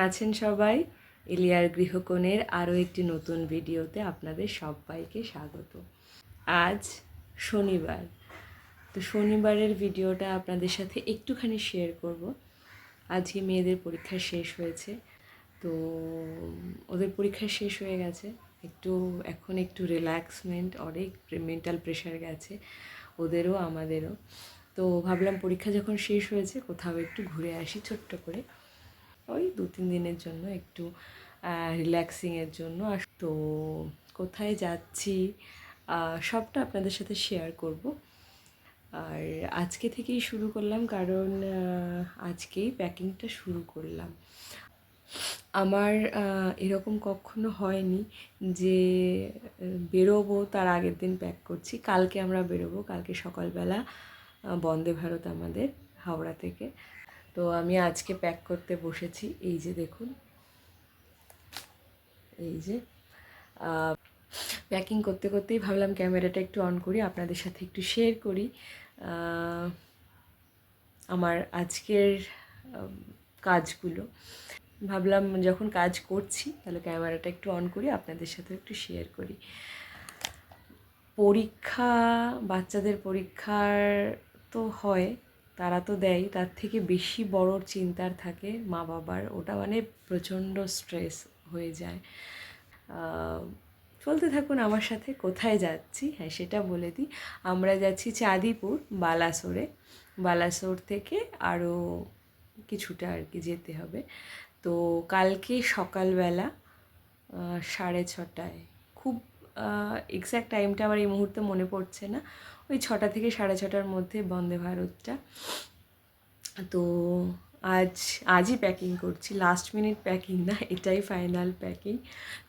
আছেন সবাই? ইলিয়ার গৃহকোণের আরও একটি নতুন ভিডিওতে আপনাদের সবাইকে স্বাগত। আজ শনিবার, তো শনিবারের ভিডিওটা আপনাদের সাথে একটুখানি শেয়ার করব। আজকে মেয়েদের পরীক্ষা শেষ হয়েছে, তো ওদের পরীক্ষা শেষ হয়ে গেছে, এখন একটু রিল্যাক্সমেন্ট, অনেক মেন্টাল প্রেশার গেছে ওদেরও আমাদেরও। তো ভাবলাম পরীক্ষা যখন শেষ হয়েছে কোথাও একটু ঘুরে আসি ছোট্ট করে, ওই 2-3 দিনের জন্য, একটু রিল্যাক্সিংয়ের জন্য। তো কোথায় যাচ্ছি সবটা আপনাদের সাথে শেয়ার করব। আর আজকে থেকেই শুরু করলাম, কারণ আজকেই প্যাকিংটা শুরু করলাম। আমার এরকম কখনো হয়নি যে বেরোবো তার আগের দিন প্যাক করছি। কালকে আমরা বেরোবো, কালকে সকালবেলা বন্দে ভারত আমাদের হাওড়া থেকে। তো আমি আজকে প্যাক করতে বসেছি। এই যে দেখুন, এই যে প্যাকিং করতে করতেই ভাবলাম ক্যামেরাটা একটু অন করি, আপনাদের সাথে একটু শেয়ার করি আমার আজকের কাজগুলো। ভাবলাম যখন কাজ করছি তাহলে ক্যামেরাটা একটু অন করি, আপনাদের সাথে একটু শেয়ার করি। পরীক্ষা, বাচ্চাদের পরীক্ষার তো হয়, তারা তো দেয়, তার থেকে বেশি বড় চিন্তার থাকে মা বাবার। ওটা মানে প্রচণ্ড স্ট্রেস হয়ে যায়। চলতে থাকুন আমার সাথে। কোথায় যাচ্ছি হ্যাঁ সেটা বলে দিই। আমরা যাচ্ছি চাঁদিপুর, বালাসোরে। বালাসোর থেকে আরও কিছুটা আর কি যেতে হবে। তো কালকে সকালবেলা 6:30, খুব এক্স্যাক্ট টাইমটা আমার এই মুহূর্তে মনে পড়ছে না, ওই 6টা থেকে 6:30টার মধ্যে বন্দে ভারতটা। তো আজই প্যাকিং করছি, লাস্ট মিনিট প্যাকিং না, এটাই ফাইনাল প্যাকিং।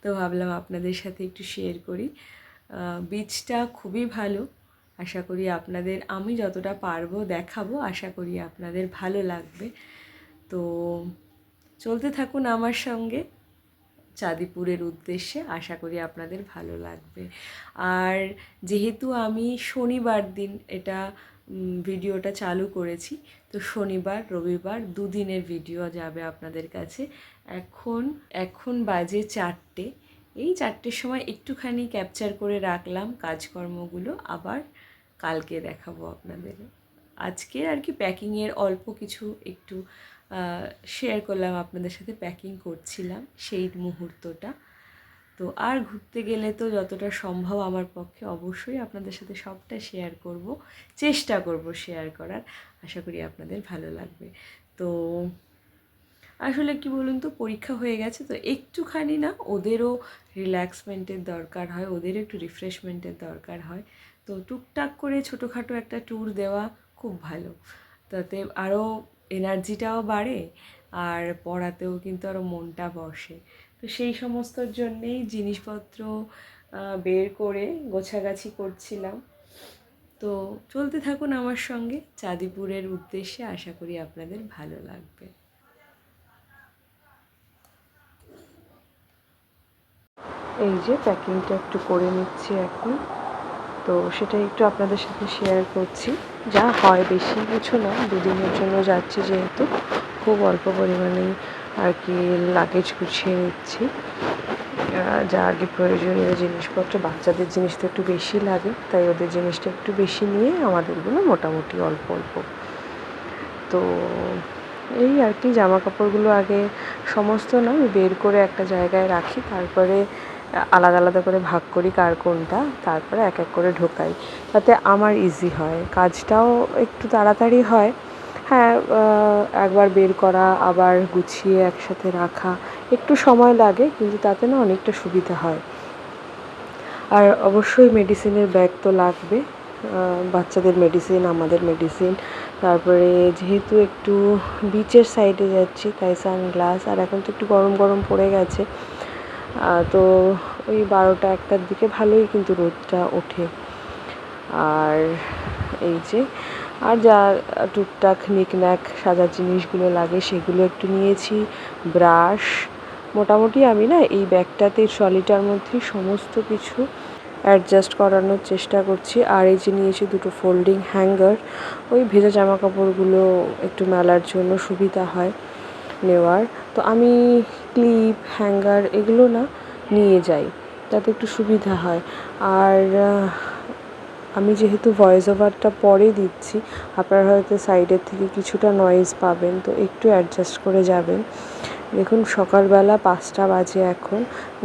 তো ভাবলাম আপনাদের সাথে একটু শেয়ার করি। বীজটা খুবই ভালো, আশা করি আপনাদের, আমি যতটা পারবো দেখাবো, আশা করি আপনাদের ভালো লাগবে। তো চলতে থাকুন আমার সঙ্গে চাঁদিপুরের উদ্দেশ্যে, আশা করি আপনাদের ভালো লাগবে। আর যেহেতু আমি শনিবার দিন এটা ভিডিওটা চালু করেছি, তো শনিবার রবিবার 2 দিনের ভিডিও যাবে আপনাদের কাছে। এখন বাজে 4টে, এই 4টের সময় একটুখানি ক্যাপচার করে রাখলাম কাজকর্মগুলো, আবার কালকে দেখাবো আপনাদের। আজকে আর কি প্যাকিংয়ের অল্প কিছু একটু শেয়ার করলাম আপনাদের সাথে, প্যাকিং করছিলাম সেই মুহূর্তটা। তো আর ঘুরতে গেলে তো যতটা সম্ভব আমার পক্ষে অবশ্যই আপনাদের সাথে সবটা শেয়ার করব, চেষ্টা করব শেয়ার করার। আশা করি আপনাদের ভালো লাগবে। তো আসলে কি বলুন তো, পরীক্ষা হয়ে গেছে তো একটুখানি না ওদেরও রিল্যাক্সমেন্টের দরকার হয়, ওদেরও একটু রিফ্রেশমেন্টের দরকার হয়। তো টুকটাক করে ছোটোখাটো একটা ট্যুর দেওয়া খুব ভালো, তাতে আরও এনার্জিটাও বাড়ে আর পড়াতেও কিন্তু আরও মনটা বসে। তো সেই সমস্তর জন্যেই জিনিসপত্র বের করে গোছাগাছি করছিলাম। তো চলতে থাকুন আমার সঙ্গে চাঁদিপুরের উদ্দেশ্যে, আশা করি আপনাদের ভালো লাগবে। এই যে প্যাকিংটা একটু করে নিচ্ছি এখন, তো সেটা একটু আপনাদের সাথে শেয়ার করছি। যা হয় বেশি কিছু না, 2 দিনের জন্য যাচ্ছি যেহেতু, খুব অল্প পরিমাণেই আর কি লাগেজ গুছিয়ে নিচ্ছি। যা আগে প্রয়োজনীয় জিনিসপত্র, বাচ্চাদের জিনিস তো একটু বেশি লাগে, তাই ওদের জিনিসটা একটু বেশি নিয়ে আমাদেরগুলো মোটামুটি অল্প অল্প। তো এই আর কি, জামা কাপড়গুলো আগে সমস্ত নয় বের করে একটা জায়গায় রাখি, তারপরে আলাদা আলাদা করে ভাগ করি কার কোনটা, তারপরে এক এক করে ঢোকাই, তাতে আমার ইজি হয়, কাজটাও একটু তাড়াতাড়ি হয়। হ্যাঁ, একবার বের করা আবার গুছিয়ে একসাথে রাখা একটু সময় লাগে, কিন্তু তাতে না অনেকটা সুবিধা হয়। আর অবশ্যই মেডিসিনের ব্যাগ তো লাগবে, বাচ্চাদের মেডিসিন, আমাদের মেডিসিন। তারপরে যেহেতু একটু বিচের সাইডে যাচ্ছি তাই সানগ্লাস, আর এখন তো একটু গরম গরম পড়ে গেছে, তো ওই 12টা-1টার দিকে ভালোই কিন্তু রোদটা ওঠে। আর এই যে, আর যা টুকটাক নিকন্যাক সাজার জিনিসগুলো লাগে সেগুলো একটু নিয়েছি, ব্রাশ। মোটামুটি আমি না এই ব্যাগটাতে ট্রলিটার মধ্যেই সমস্ত কিছু অ্যাডজাস্ট করানোর চেষ্টা করছি। আর এই যে নিয়েছি 2টো ফোল্ডিং হ্যাঙ্গার, ওই ভেজা জামা কাপড়গুলো একটু মেলার জন্য সুবিধা হয় নেওয়ার। তো আমি ক্লিপ হ্যাঙ্গার এগুলো না নিয়ে যাই, তাতে একটু সুবিধা হয়। আর আমি যেহেতু ভয়েস ওভারটা পরে দিচ্ছি, আপনারা হয়তো সাইডের থেকে কিছুটা নয়েজ পাবেন, তো একটু অ্যাডজাস্ট করে যাবেন। দেখুন সকালবেলা 5টা বাজে এখন,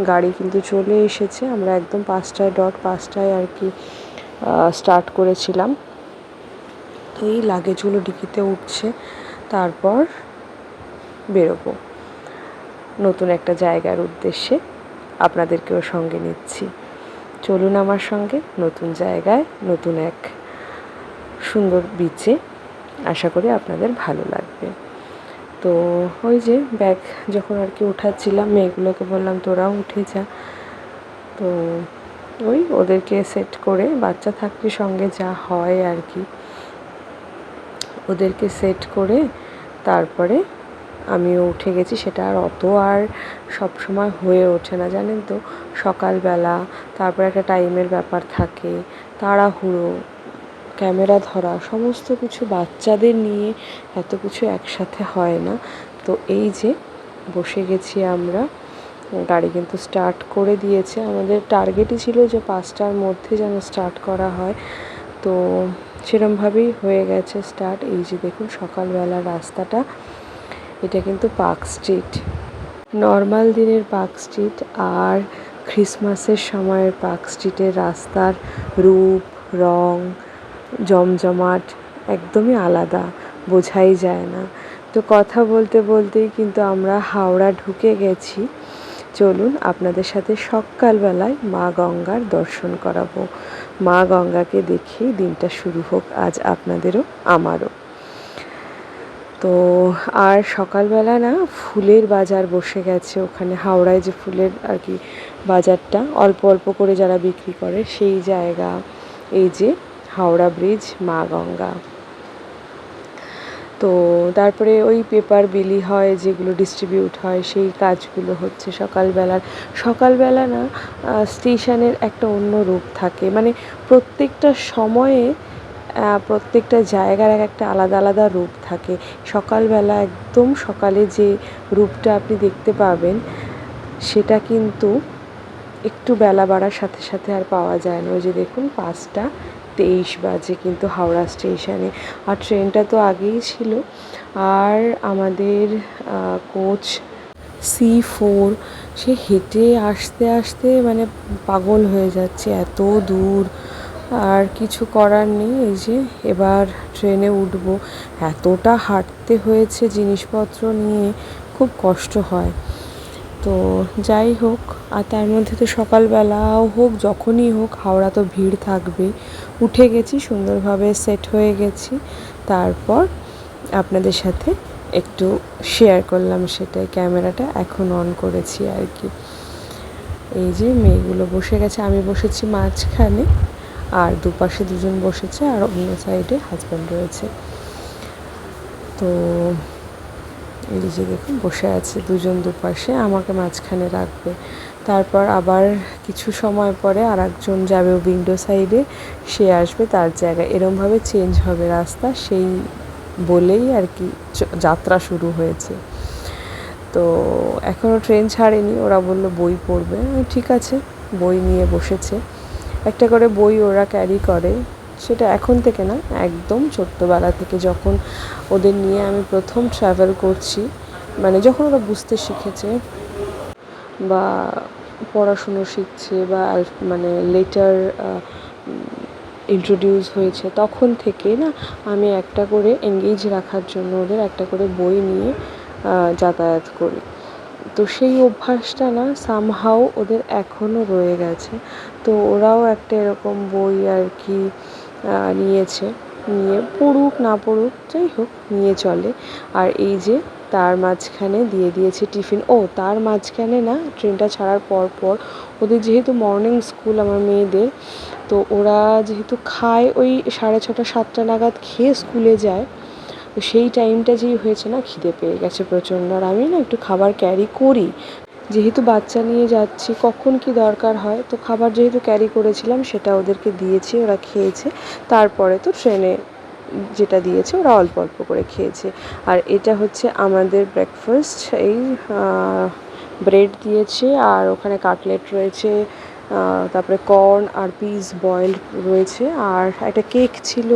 গাড়ি কিন্তু চলে এসেছে। আমরা একদম 5টায় আর কি স্টার্ট করেছিলাম। তো এই লাগেজগুলো ডিকিতে উঠছে, তারপর বেরোবো নতুন একটা জায়গার উদ্দেশ্যে। আপনাদেরকেও সঙ্গে নিচ্ছি, চলুন আমার সঙ্গে নতুন জায়গায়, নতুন এক সুন্দর বিচে। আশা করি আপনাদের ভালো লাগবে। তো ওই যে ব্যাগ যখন আর কি উঠাচ্ছিলাম, মেয়েগুলোকে বললাম তোরাও উঠে যা। তো ওই ওদেরকে সেট করে, বাচ্চা থাকলে সঙ্গে যা হয় আর কি, ওদেরকে সেট করে তারপরে আমিও উঠে গেছি। সেটা আর সব সময় হয়ে ওঠে না, জানেন তো। সকালবেলা, তারপর একটা টাইমের ব্যাপার থাকে, তাড়াহুড়ো, ক্যামেরা ধরা, সমস্ত কিছু বাচ্চাদের নিয়ে এত কিছু একসাথে হয় না। তো এই যে বসে গেছি আমরা, গাড়ি কিন্তু স্টার্ট করে দিয়েছে। আমাদের টার্গেটই ছিল যে 5টার মধ্যে যেন স্টার্ট করা হয়, তো সেরমভাবেই হয়ে গেছে স্টার্ট। এই যে দেখুন সকালবেলার রাস্তাটা, এটা কিন্তু পার্ক স্ট্রিট, নর্মাল দিনের পার্ক স্ট্রিট আর ক্রিসমাসের সময়ের পার্ক স্ট্রিটের রাস্তার রূপ, রং, জমজমাট একদমই আলাদা, বোঝাই যায় না। তো কথা বলতে বলতেই কিন্তু আমরা হাওড়া ঢুকে গেছি। চলুন আপনাদের সাথে সকালবেলায় মা গঙ্গার দর্শন করাবো। মা গঙ্গাকে দেখেই দিনটা শুরু হোক আজ আপনাদেরও আমারও। তো আর সকালবেলা না ফুলের বাজার বসে গেছে ওখানে, হাওড়ায় যে ফুলের আর কি বাজারটা অল্প অল্প করে যারা বিক্রি করে সেই জায়গা। এই যে হাওড়া ব্রিজ, মা গঙ্গা। তো তারপরে ওই পেপার বিলি হয়, যেগুলো ডিস্ট্রিবিউট হয়, সেই কাজগুলো হচ্ছে সকালবেলা না স্টেশনের একটা অন্য রূপ থাকে, মানে প্রত্যেকটা সময়ে প্রত্যেকটা জায়গার একটা আলাদা আলাদা রূপ থাকে। সকালবেলা একদম সকালে যে রূপটা আপনি দেখতে পাবেন, সেটা কিন্তু একটু বেলা বাড়ার সাথে সাথে আর পাওয়া যায় না। ওই যে দেখুন 5টা 23 বাজে কিন্তু হাওড়া স্টেশনে, আর ট্রেনটা তো আগেই ছিল। আর আমাদের কোচ C4, সে হেঁটে আসতে আসতে মানে পাগল হয়ে যাচ্ছে, এত দূর। আর কিছু করার নেই, এই যে এবার ট্রেনে উঠবো। এতটা হাঁটতে হয়েছে জিনিসপত্র নিয়ে, খুব কষ্ট হয়। তো যাই হোক, আর তার মধ্যে তো সকালবেলাও হোক যখনই হোক হাওড়া তো ভিড় থাকবেই। উঠে গেছি, সুন্দরভাবে সেট হয়ে গেছি, তারপর আপনাদের সাথে একটু শেয়ার করলাম সেটাই। ক্যামেরাটা এখন অন করেছি আর কি। এই যে মেয়েগুলো বসে গেছে, আমি বসেছি মাঝখানে, আর দুপাশে দুজন বসেছে, আর অন্য সাইডে হাজব্যান্ড রয়েছে। তো এই যে দেখুন বসে আছে দুজন দুপাশে, আমাকে মাঝখানে রাখবে। তারপর আবার কিছু সময় পরে আর একজন যাবে উইন্ডো সাইডে, সে আসবে তার জায়গায়, এরমভাবে চেঞ্জ হবে রাস্তা। সেই বলেই আর কি যাত্রা শুরু হয়েছে। তো এখনও ট্রেন ছাড়েনি, ওরা বলল বই পড়বে, ঠিক আছে, বই নিয়ে বসেছে। একটা করে বই ওরা ক্যারি করে, সেটা এখন থেকে না, একদম ছোট্টবেলা থেকে, যখন ওদের নিয়ে আমি প্রথম ট্রাভেল করছি, মানে যখন ওরা বুঝতে শিখেছে বা পড়াশুনো শিখছে বা মানে লেটার ইন্ট্রোডিউস হয়েছে, তখন থেকে না আমি একটা করে এঙ্গেজ রাখার জন্য ওদের একটা করে বই নিয়ে যাতায়াত করি। তো সেই অভ্যাসটা না সামহাও ওদের এখনও রয়ে গেছে। তো ওরাও একটা এরকম বই আর কি নিয়েছে, নিয়ে পড়ুক না পড়ুক যাই হোক নিয়ে চলে। আর এই যে তার মাঝখানে দিয়ে দিয়েছে টিফিন। তার মাঝখানে না ট্রেনটা ছাড়ার পর ওদের যেহেতু মর্নিং স্কুল আমার মেয়েদের, তো ওরা যেহেতু খায় ওই 6:30 7টা নাগাদ খেয়ে স্কুলে যায়। তো সেই টাইমটা যেই হয়েছে না, খিদে পেয়ে গেছে প্রচণ্ড। আর আমি না একটু খাবার ক্যারি করি, যেহেতু বাচ্চা নিয়ে যাচ্ছি, কখন কি দরকার হয়, তো খাবার যেহেতু ক্যারি করেছিলাম সেটা ওদেরকে দিয়েছি, ওরা খেয়েছে। তারপরে তো ট্রেনে যেটা দিয়েছে ওরা অল্প অল্প করে খেয়েছে। আর এটা হচ্ছে আমাদের ব্রেকফাস্ট। এই ব্রেড দিয়েছে আর ওখানে কাটলেট রয়েছে, তারপরে কর্ন আর পিস বয়েলড রয়েছে, আর একটা কেক ছিল,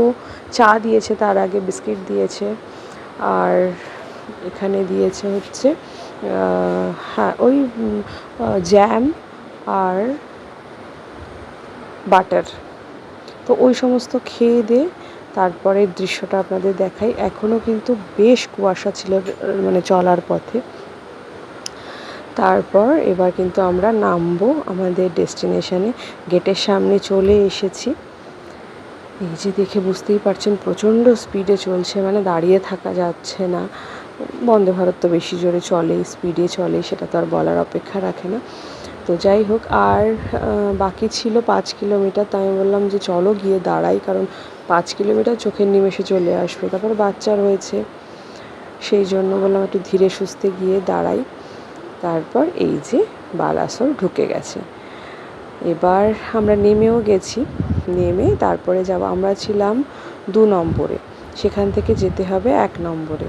চা দিয়েছে, তার আগে বিস্কিট দিয়েছে, আর এখানে দিয়েছে হচ্ছে হ্যাঁ ওই জ্যাম আর বাটার। তো ওই সমস্ত খেয়ে দিয়ে তারপরের দৃশ্যটা আপনাদের দেখাই। এখনও কিন্তু বেশ কুয়াশা ছিল মানে চলার পথে। তারপর এবার কিন্তু আমরা নামবো আমাদের ডেস্টিনেশনে। গেটের সামনে চলে এসেছি। এই যে দেখে বুঝতেই পারছেন প্রচণ্ড স্পিডে চলছে, মানে দাঁড়িয়ে থাকা যাচ্ছে না। বন্দে ভারত তো বেশি জোরে চলেই, স্পিডে চলে, সেটা তো আর বলার অপেক্ষা রাখে না। তো যাই হোক, আর বাকি ছিল 5 কিলোমিটার। তো আমি বললাম যে চলো গিয়ে দাঁড়াই, কারণ 5 কিলোমিটার চোখের নিমেষে চলে আসবে। তারপর বাচ্চা রয়েছে, সেই জন্য বললাম একটু ধীরে সুস্থে গিয়ে দাঁড়াই। তারপর এই যে বালাসোর ঢুকে গেছে। এবার আমরা নেমেও গেছি। নেমে তারপরে যাব, আমরা ছিলাম 2 নম্বরে, সেখান থেকে যেতে হবে 1 নম্বরে।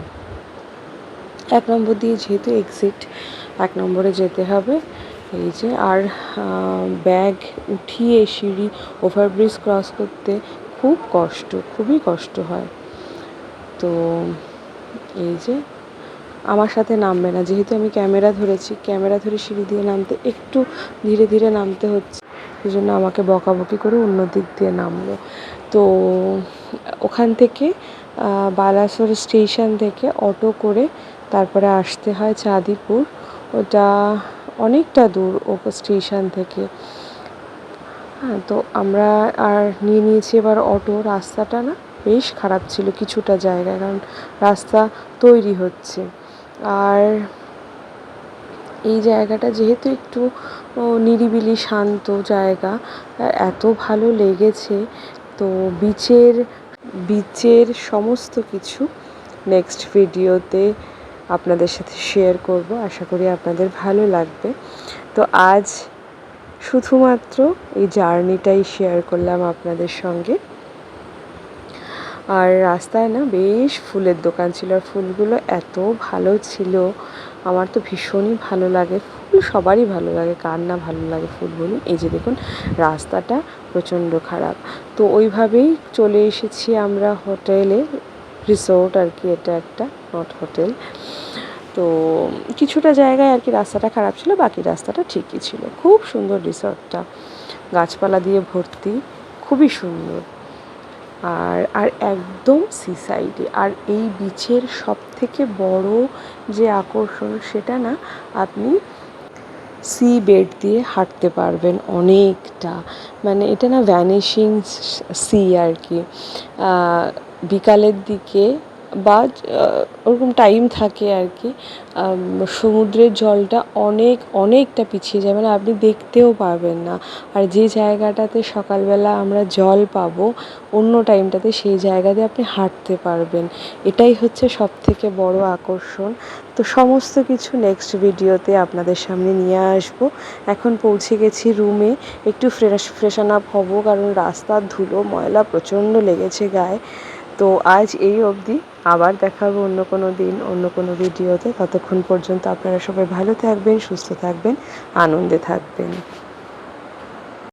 1 নম্বর দিয়ে যেহেতু এক্সিট, 1 নম্বরে যেতে হবে। এই যে, আর ব্যাগ উঠিয়ে সিঁড়ি ওভারব্রিজ ক্রস করতে খুব কষ্ট, খুবই কষ্ট হয়। তো এই যে আমার সাথে নামবে না, যেহেতু আমি ক্যামেরা ধরেছি, ক্যামেরা ধরে সিঁড়ি দিয়ে নামতে একটু ধীরে ধীরে নামতে হচ্ছে, সেই জন্য আমাকে বকাবকি করে অন্য দিক দিয়ে নামলো। তো ওখান থেকে বালাসোর স্টেশন থেকে অটো করে তারপরে আসতে হয় চাঁদিপুর। ওটা অনেকটা দূর ও স্টেশন থেকে। হ্যাঁ, তো আমরা আর নিয়েছি এবার অটো। রাস্তাটা না বেশ খারাপ ছিল কিছুটা জায়গায়, কারণ রাস্তা তৈরি হচ্ছে। আর এই জায়গাটা যেহেতু একটু নিরিবিলি শান্ত জায়গা, এত ভালো লেগেছে। তো বিচের সমস্ত কিছু নেক্সট ভিডিওতে আপনাদের সাথে শেয়ার করব। আশা করি আপনাদের ভালো লাগবে। তো আজ শুধুমাত্র এই জার্নিটাই শেয়ার করলাম আপনাদের সঙ্গে। আর রাস্তায় না বেশ ফুলের দোকান ছিল, আর ফুলগুলো এত ভালো ছিল, আমার তো ভীষণই ভালো লাগে। ফুল সবারই ভালো লাগে, কার না ভালো লাগে ফুল বলুন। এই যে দেখুন রাস্তাটা প্রচণ্ড খারাপ। তো ওইভাবেই চলে এসেছি আমরা হোটেলে, রিসোর্ট আর কি, এটা একটা নট হোটেল। তো কিছুটা জায়গায় আর কি রাস্তাটা খারাপ ছিল, বাকি রাস্তাটা ঠিকই ছিল। খুব সুন্দর রিসর্টটা, গাছপালা দিয়ে ভর্তি, খুবই সুন্দর। আর একদম সি সাইডে। আর এই বিচের সবথেকে বড় যে আকর্ষণ, সেটা না আপনি সি বেড দিয়ে হাঁটতে পারবেন অনেকটা, মানে এটা না ভ্যানিশিং সি আর কি। বিকালের দিকে বা ওরকম টাইম থাকে আর কি, সমুদ্রের জলটা অনেকটা পিছিয়ে যায়, মানে আপনি দেখতেও পাবেন না। আর যে জায়গাটাতে সকালবেলা আমরা জল পাবো, অন্য টাইমটাতে সেই জায়গাতে আপনি হাঁটতে পারবেন। এটাই হচ্ছে সবথেকে বড় আকর্ষণ। তো সমস্ত কিছু নেক্সট ভিডিওতে আপনাদের সামনে নিয়ে আসবো। এখন পৌঁছে গেছি রুমে, একটু ফ্রেশন আপ হব, কারণ রাস্তার ধুলো ময়লা প্রচণ্ড লেগেছে গায়ে। তো আজ এই অবধি, আবার দেখা হবে অন্য কোনো দিন অন্য কোনো ভিডিওতে। ততক্ষণ পর্যন্ত আপনারা সবাই ভালো থাকবেন, সুস্থ থাকবেন, আনন্দে থাকবেন।